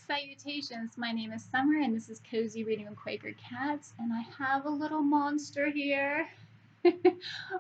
Salutations, my name is Summer and this is Cozy Reading with Quaker Cats, and I have a little monster here.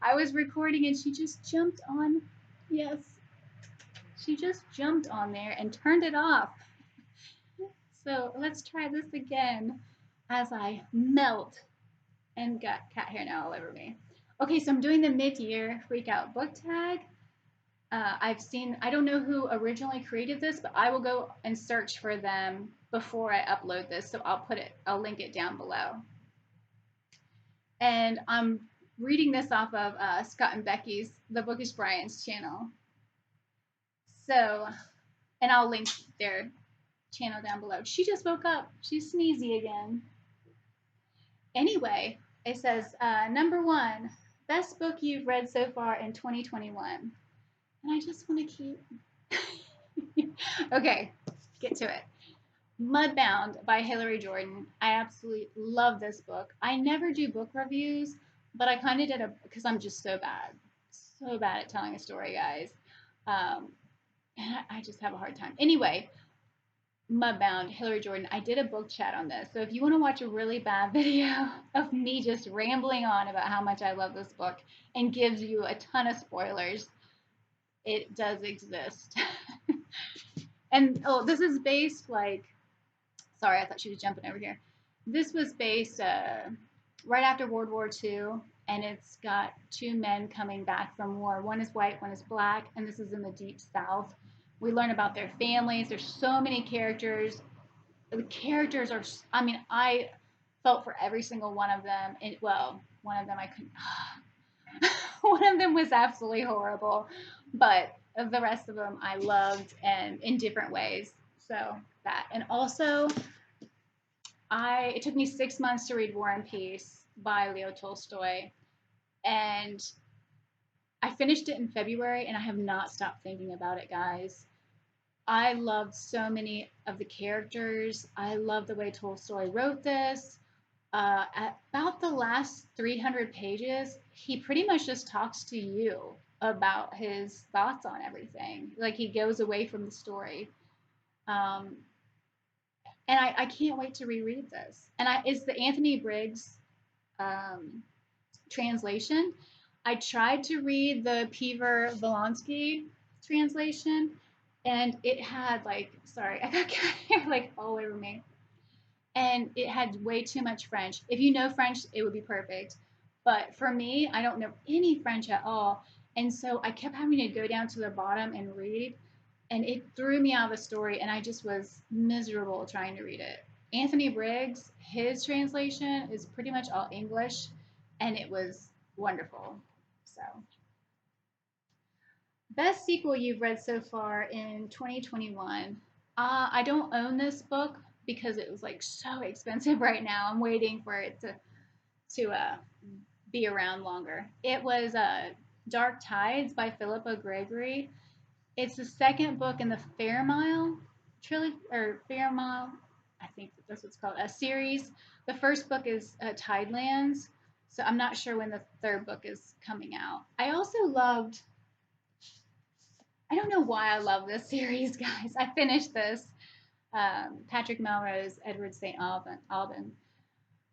I was recording and she just jumped on. Yes, she just jumped on there and turned it off. So let's try this again as I melt and got cat hair now all over me. Okay, so I'm doing the mid-year freak out book tag. I don't know who originally created this, but I will go and search for them before I upload this. So I'll link it down below. And I'm reading this off of Scott and Becky's, the Bookish Bryants channel. So, and I'll link their channel down below. She just woke up. She's sneezy again. Anyway, it says, number 1, best book you've read so far in 2021. And I just want to keep. Okay, get to it. Mudbound by Hilary Jordan. I absolutely love this book. I never do book reviews, but I kind of did because I'm just so bad at telling a story, guys. And I just have a hard time. Anyway, Mudbound, Hilary Jordan. I did a book chat on this, so if you want to watch a really bad video of me just rambling on about how much I love this book and gives you a ton of spoilers, it does exist. And this is based sorry, I thought she was jumping over here. This was based right after World War II, and it's got 2 men coming back from war. One is white, one is black, and this is in the deep South. We learn about their families. There's so many characters. The characters are, I felt for every single one of them. And, well, one of them I couldn't. One of them was absolutely horrible, but the rest of them I loved and in different ways. So that, and also it took me 6 months to read War and Peace by Leo Tolstoy, and I finished it in February, and I have not stopped thinking about it, guys. I loved so many of the characters. I love the way Tolstoy wrote this. At about the last 300 pages, he pretty much just talks to you about his thoughts on everything. Like, he goes away from the story. And I can't wait to reread this. And it's the Anthony Briggs translation. I tried to read the Peter Volonsky translation, and it had sorry, I got cat hair all over me. And it had way too much French. If you know French, it would be perfect. But for me, I don't know any French at all. And so I kept having to go down to the bottom and read, and it threw me out of the story, and I just was miserable trying to read it. Anthony Briggs, his translation is pretty much all English, and it was wonderful. So, best sequel you've read so far in 2021. I don't own this book because it was so expensive right now. I'm waiting for it to be around longer. It was Dark Tides by Philippa Gregory. It's the second book in the Fairmile trilogy, or Fairmile, I think that's what it's called, a series. The first book is Tidelands, so I'm not sure when the third book is coming out. I also loved, I don't know why I love this series, guys. I finished this, Patrick Melrose, Edward St. Alban.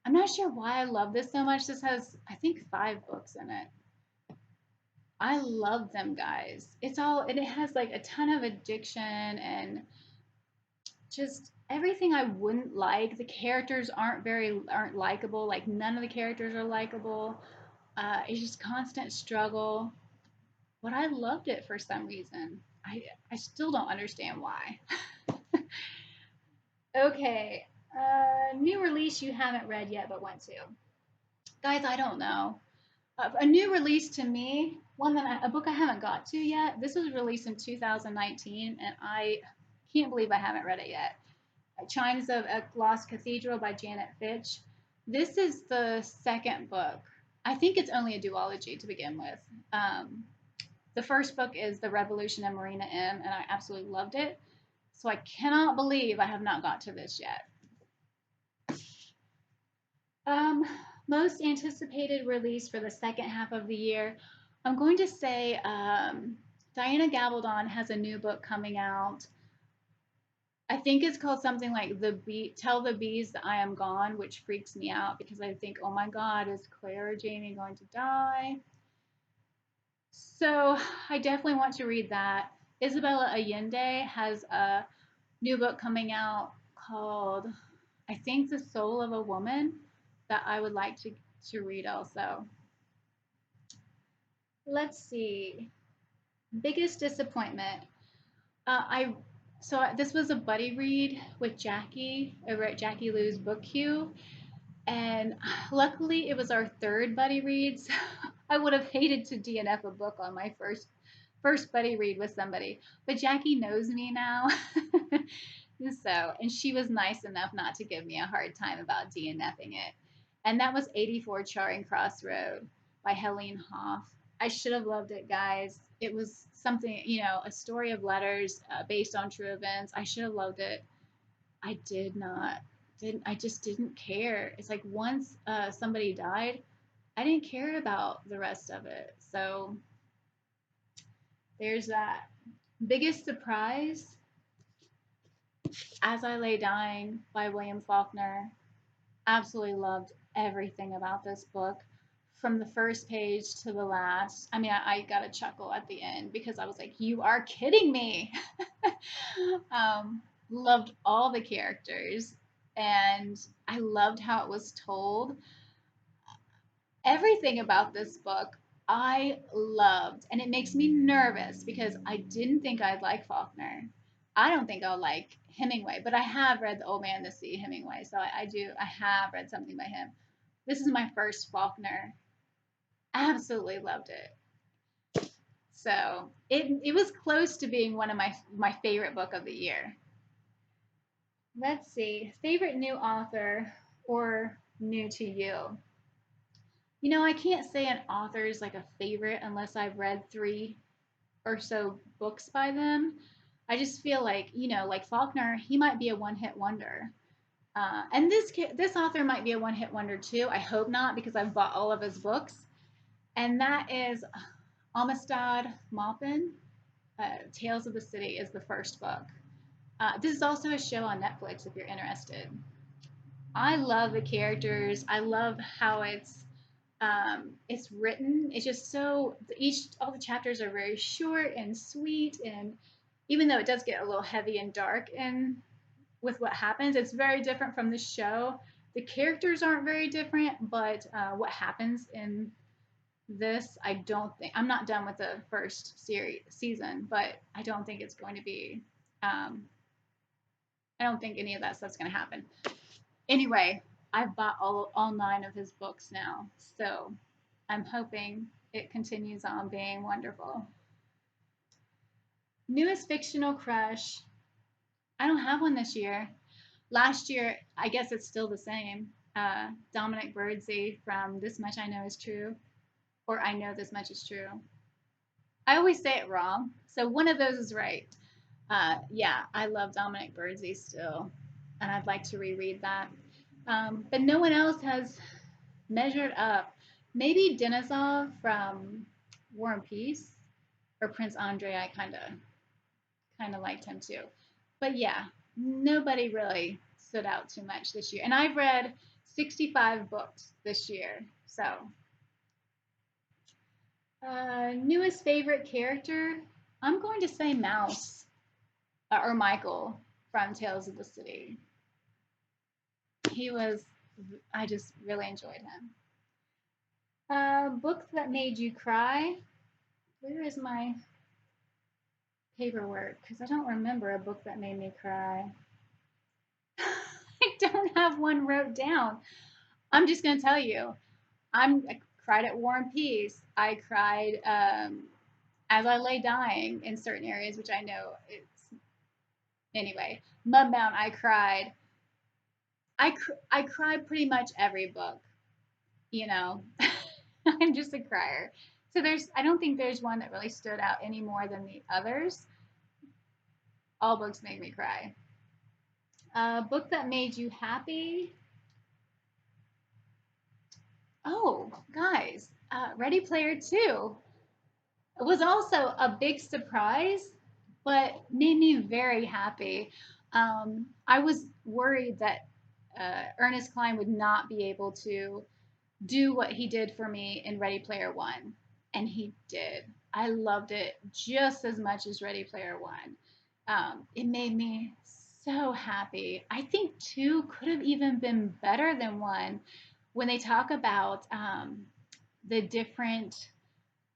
I'm not sure why I love this so much. This has, I think, 5 books in it. I love them, guys. And it has a ton of addiction and just everything I wouldn't like. The characters aren't likable. None of the characters are likable. It's just constant struggle. But I loved it for some reason. I still don't understand why. Okay, new release you haven't read yet but want to. Guys, I don't know. A new release to me, a book I haven't got to yet. This was released in 2019, and I can't believe I haven't read it yet. Chimes of a Lost Cathedral by Janet Fitch. This is the second book. I think it's only a duology to begin with. The first book is The Revolution of Marina M., and I absolutely loved it. So I cannot believe I have not got to this yet. Most anticipated release for the second half of the year. I'm going to say Diana Gabaldon has a new book coming out. I think it's called something like the bee. Tell the bees that I am gone, which freaks me out because I think, oh my God, is Claire or Jamie going to die? So I definitely want to read that. Isabella Allende has a new book coming out called, I think, The Soul of a Woman, that I would like to read also. Let's see. Biggest disappointment. I this was a buddy read with Jacquie over at Jackie Lou's Book Queue, and luckily it was our third buddy read. So I would have hated to DNF a book on my first buddy read with somebody, but Jacquie knows me now. So, and she was nice enough not to give me a hard time about DNFing it. And that was 84 Charing Cross Road by Helene Hoff. I should have loved it, guys. It was something, a story of letters based on true events. I should have loved it. I did not. Didn't I just didn't care. It's like once somebody died, I didn't care about the rest of it. So there's that. Biggest surprise, As I Lay Dying by William Faulkner. Absolutely loved everything about this book from the first page to the last. I mean, I got a chuckle at the end because I was like, you are kidding me. Loved all the characters, and I loved how it was told. Everything about this book I loved, and it makes me nervous because I didn't think I'd like Faulkner. I don't think I'll like Hemingway, but I have read The Old Man and the Sea, Hemingway, so I have read something by him. This is my first Faulkner. Absolutely loved it. So it was close to being one of my favorite book of the year. Let's see, favorite new author or new to you. I can't say an author is like a favorite unless I've read three or so books by them. I just feel like, like Faulkner, he might be a one-hit wonder. And this author might be a one-hit wonder too. I hope not, because I've bought all of his books. And that is Amistad Maupin. Tales of the City is the first book. This is also a show on Netflix if you're interested. I love the characters. I love how it's written. It's just so all the chapters are very short and sweet, and even though it does get a little heavy and dark and with what happens, it's very different from the show. The characters aren't very different, but what happens in this, I'm not done with the first season, but I don't think it's going to be. I don't think any of that stuff's going to happen. Anyway, I've bought all nine of his books now, so I'm hoping it continues on being wonderful. Newest fictional crush. I don't have one this year. Last year, I guess it's still the same. Dominic Birdsey from This Much I Know Is True, or I Know This Much Is True. I always say it wrong, so one of those is right. Yeah, I love Dominic Birdsey still, and I'd like to reread that. But no one else has measured up. Maybe Denisov from War and Peace, or Prince Andre. I kind of liked him too. But yeah, nobody really stood out too much this year. And I've read 65 books this year. So, newest favorite character, I'm going to say Mouse or Michael from Tales of the City. I just really enjoyed him. Book that made you cry. Where is my paperwork? Because I don't remember a book that made me cry. I don't have one wrote down. I'm just going to tell you. I cried at War and Peace. I cried as I lay dying in certain areas, which I know it's. Anyway, Mudbound, I cried. I cried pretty much every book. I'm just a crier. So I don't think there's one that really stood out any more than the others. All books make me cry. Book that made you happy. Oh, guys, Ready Player 2 was also a big surprise, but made me very happy. I was worried that Ernest Cline would not be able to do what he did for me in Ready Player One, and he did. I loved it just as much as Ready Player One. It made me so happy. I think two could have even been better than one when they talk about the different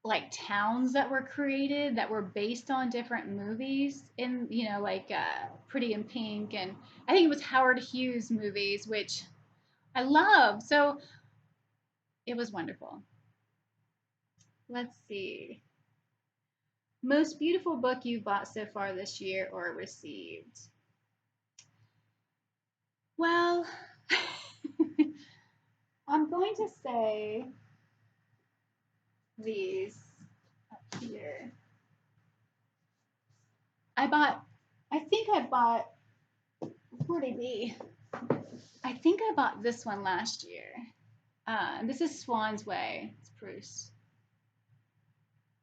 like towns that were created that were based on different movies in like Pretty in Pink, and I think it was Howard Hughes movies, which I love. So it was wonderful. Let's see. Most beautiful book you've bought so far this year or received? Well, I'm going to say these up here. I think I bought, where'd it be? I think I bought this one last year. This is Swan's Way. It's Bruce.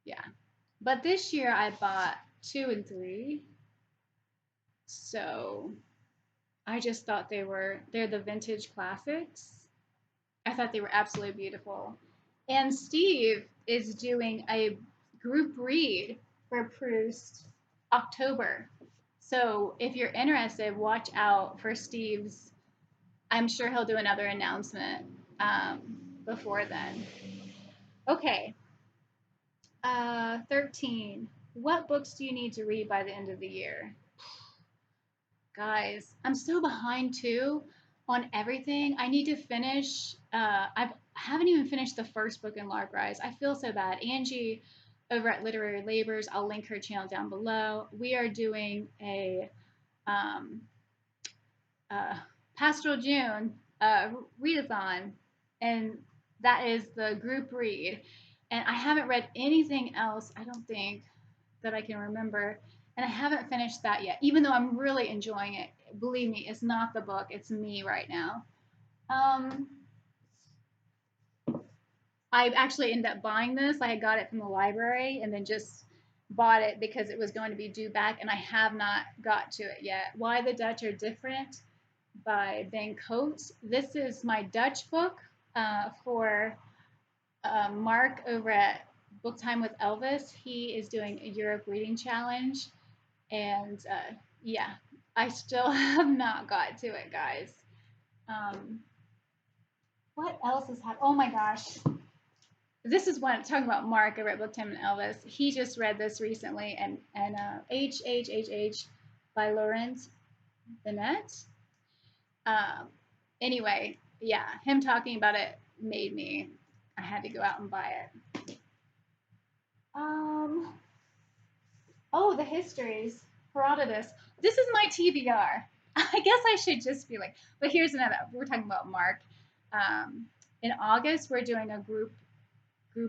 Yeah. But this year I bought two and three. So I just thought they're the vintage classics. I thought they were absolutely beautiful. And Steve is doing a group read for Proust October. So if you're interested, watch out for Steve's. I'm sure he'll do another announcement before then. Okay. 13. What books do you need to read by the end of the year? Guys, I'm so behind too on everything. I need to finish. I haven't even finished the first book in Lark Rise. I feel so bad. Angie over at Literary Labors, I'll link her channel down below. We are doing a um, Pastoral June readathon, and that is the group read. And I haven't read anything else, I don't think, that I can remember. And I haven't finished that yet, even though I'm really enjoying it. Believe me, it's not the book, it's me right now. Um, I actually ended up buying this. I got it from the library and then just bought it because it was going to be due back, and I have not got to it yet. Why the Dutch Are Different by Ben Coates. This is my Dutch book for Mark over at Book Time with Elvis. He is doing a Europe Reading Challenge, and yeah, I still have not got to it, guys. Um, what else has happened? Oh my gosh. This is one talking about Mark over at Book Time and Elvis. He just read this recently, and H by Laurent Binet. Um, anyway, yeah, him talking about it made me. I had to go out and buy it. Um, oh, the histories. Herodotus. This is my TBR. I guess I should just be like. But here's another. We're talking about Mark. In August, we're doing a group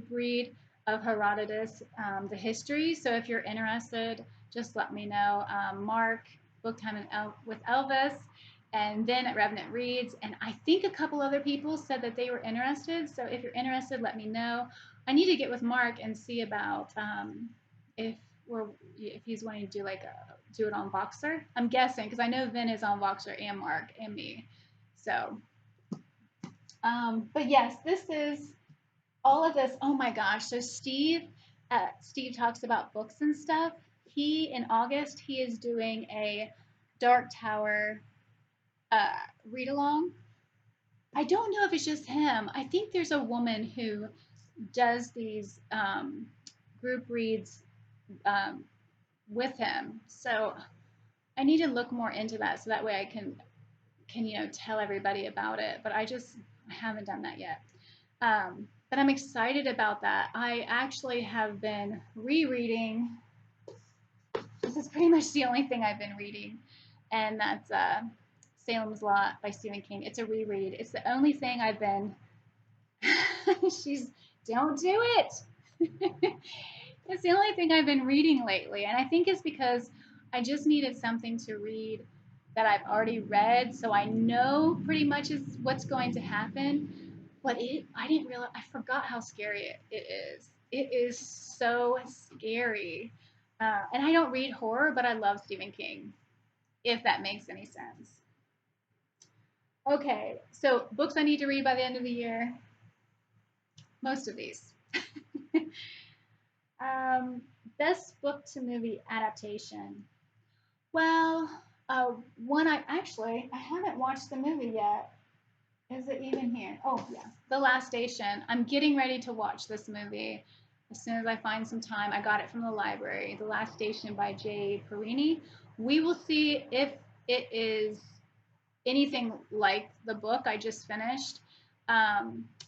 read of Herodotus, the history. So if you're interested, just let me know. Mark, Book Time with Elvis, and then at Revenant Reads. And I think a couple other people said that they were interested. So if you're interested, let me know. I need to get with Mark and see about if if he's wanting to do it on Voxer. I'm guessing because I know Vin is on Voxer and Mark and me. So, but yes, this is all of this. Oh my gosh! So Steve talks about books and stuff. He in August he is doing a Dark Tower read along. I don't know if it's just him. I think there's a woman who does these group reads um, with him. So I need to look more into that so that way I can tell everybody about it. But I haven't done that yet. But I'm excited about that. I actually have been rereading. This is pretty much the only thing I've been reading, and that's Salem's Lot by Stephen King. It's a reread. It's the only thing I've been. Don't do it. It's the only thing I've been reading lately, and I think it's because I just needed something to read that I've already read, so I know pretty much is what's going to happen. But I didn't realize, I forgot how scary it is. It is so scary. And I don't read horror, but I love Stephen King. if that makes any sense. Okay, so books I need to read by the end of the year. Most of these. um, best book to movie adaptation. Well, one I haven't watched the movie yet. Is it even here? Oh yeah, The Last Station. I'm getting ready to watch this movie as soon as I find some time. I got it from the library. The Last Station by Jay Perini. We will see if it is anything like the book I just finished.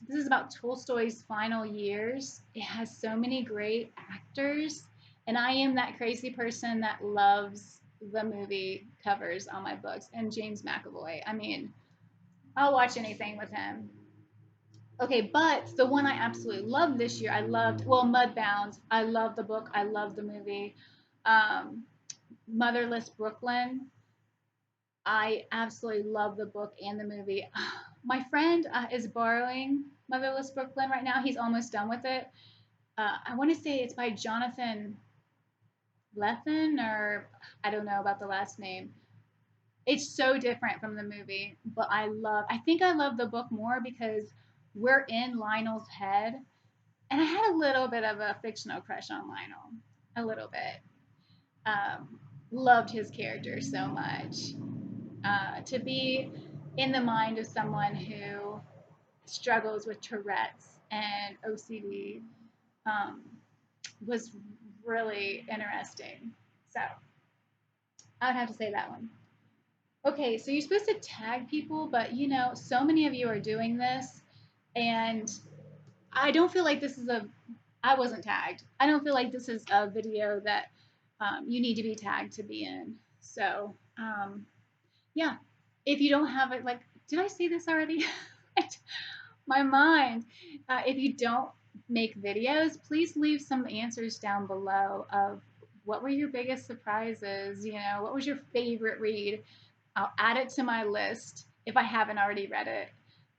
This is about Tolstoy's final years. It has so many great actors, and I am that crazy person that loves the movie covers on my books. And James McAvoy. I mean, I'll watch anything with him. Okay, but the one I absolutely loved this year, I loved, well, Mudbound. I love the book. I love the movie. Um, Motherless Brooklyn. I absolutely love the book and the movie. My friend is borrowing Motherless Brooklyn right now. He's almost done with it. I want to say it's by Jonathan Lethen, or I don't know about the last name. It's so different from the movie, but I think I love the book more because we're in Lionel's head. And I had a little bit of a fictional crush on Lionel. A little bit. Loved his character so much. To be in the mind of someone who struggles with Tourette's and OCD um, was really interesting. So I would have to say that one. Okay, so you're supposed to tag people, but so many of you are doing this, and I don't feel like this is a. I wasn't tagged. I don't feel like this is a video that you need to be tagged to be in. So yeah, if you don't have it, like, did I say this already? My mind. If you don't make videos, please leave some answers down below of what were your biggest surprises. What was your favorite read? I'll add it to my list if I haven't already read it.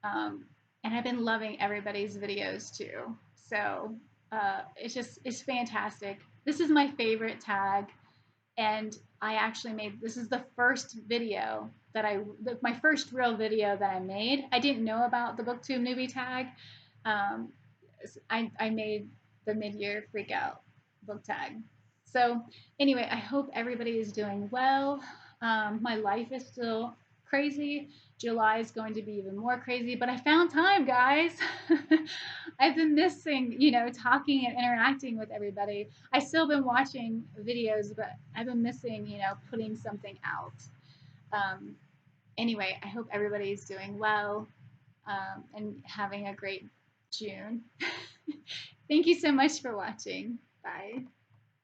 And I've been loving everybody's videos too. So it's fantastic. This is my favorite tag, and I actually made this is the first video that my first real video that I made. I didn't know about the booktube newbie tag. Um, I made the mid-year freak out book tag. So anyway, I hope everybody is doing well. My life is still crazy. July is going to be even more crazy, but I found time, guys. I've been missing, talking and interacting with everybody. I still been watching videos, but I've been missing, putting something out. Um, anyway, I hope everybody is doing well and having a great June. Thank you so much for watching. Bye.